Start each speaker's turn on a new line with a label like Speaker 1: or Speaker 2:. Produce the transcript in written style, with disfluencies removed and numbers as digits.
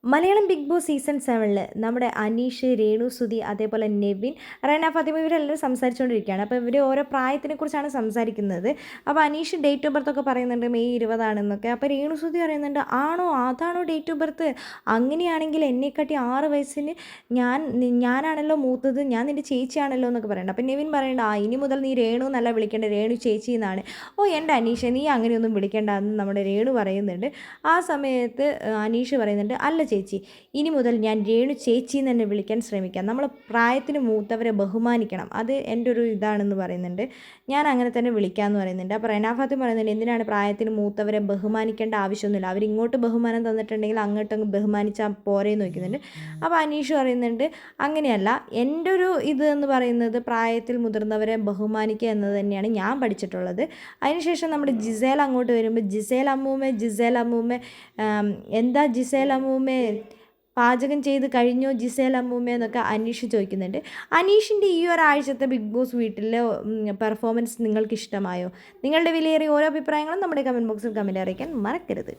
Speaker 1: Malayalam big boss season 7 നമ്മുടെ അനീഷ്, രേണു സുധി, അതേപോലെ നെവിൻ, റെന ഫാത്തിമ ഇവരെല്ലാവരും സംസാരിച്ചുകൊണ്ടിരിക്കുകയാണ്. അപ്പോൾ ഇവർ ഓരോ പ്രായത്തിനെക്കുറിച്ചാണ് സംസാരിക്കുന്നത്. അപ്പോൾ അനീഷ് ഡേറ്റ് ഓഫ് ബർത്ത് ഒക്കെ പറയുന്നുണ്ട് മെയ് 20 ആണെന്നൊക്കെ. അപ്പോൾ രേണു സുധി പറയുന്നുണ്ട്, ആണോ അതാണോ ഡേറ്റ് ഓഫ് ബർത്ത്? അങ്ങനെയാണെങ്കിൽ എന്നെക്കാട്ടി 6 വയസ്സിന് ഞാനാണല്ലോ മൂത്തത്, ഞാൻ നിൻ്റെ ചേച്ചിയാണല്ലോ എന്നൊക്കെ പറയുന്നുണ്ട്. അപ്പോൾ നെവിൻ പറയുന്നുണ്ട്, ഇനി മുതൽ നീ രേണു എന്നല്ല വിളിക്കേണ്ടത്, രേണു ചേച്ചി എന്നാണ്. എൻ്റെ അനീഷ് നീ അങ്ങനെയൊന്നും വിളിക്കേണ്ട എന്ന് നമ്മുടെ രേണു പറയുന്നുണ്ട്. ആ സമയത്ത് അനീഷ് പറയുന്നുണ്ട്, അല്ല ചേച്ചി, ഇനി മുതൽ ഞാൻ രേണു ചേച്ചി എന്ന് തന്നെ വിളിക്കാൻ ശ്രമിക്കാം. നമ്മൾ പ്രായത്തിന് മൂത്തവരെ ബഹുമാനിക്കണം, അത് എൻ്റെ ഒരു ഇതാണെന്ന് പറയുന്നുണ്ട്. ഞാൻ അങ്ങനെ തന്നെ വിളിക്കാമെന്ന് പറയുന്നുണ്ട്. അപ്പോൾ റെന ഫാത്തിമ പറയുന്നുണ്ട്, എന്തിനാണ് പ്രായത്തിന് മൂത്തവരെ ബഹുമാനിക്കേണ്ട ആവശ്യമൊന്നുമില്ല, അവരിങ്ങോട്ട് ബഹുമാനം തന്നിട്ടുണ്ടെങ്കിൽ അങ്ങോട്ടങ്ങ് ബഹുമാനിച്ചാൽ പോരേന്ന് ചോദിക്കുന്നുണ്ട്. അപ്പോൾ അനീഷ് പറയുന്നുണ്ട്, അങ്ങനെയല്ല, എൻ്റെ ഒരു ഇത് എന്ന് പറയുന്നത് പ്രായത്തിൽ മുതിർന്നവരെ ബഹുമാനിക്കുക എന്നത് തന്നെയാണ് ഞാൻ പഠിച്ചിട്ടുള്ളത്. അതിനുശേഷം നമ്മുടെ ജിസേൽ അങ്ങോട്ട് വരുമ്പോൾ, ജിസേൽ അമ്മൂമ്മ എന്താ ജിസേൽ അമ്മൂമ്മ പാചകം ചെയ്ത് കഴിഞ്ഞോ ജിസേൽ അമ്മൂമ്മ എന്നൊക്കെ അനീഷ് ചോദിക്കുന്നുണ്ട്. അനീഷിൻ്റെ ഈ ഒരാഴ്ചത്തെ ബിഗ് ബോസ് വീട്ടിലെ പെർഫോമൻസ് നിങ്ങൾക്ക് ഇഷ്ടമായോ? നിങ്ങളുടെ വിലയേറിയ ഓരോ അഭിപ്രായങ്ങളും നമ്മുടെ കമൻറ്റ് ബോക്സിൽ കമൻറ്റ് അറിയിക്കാൻ മറക്കരുത്.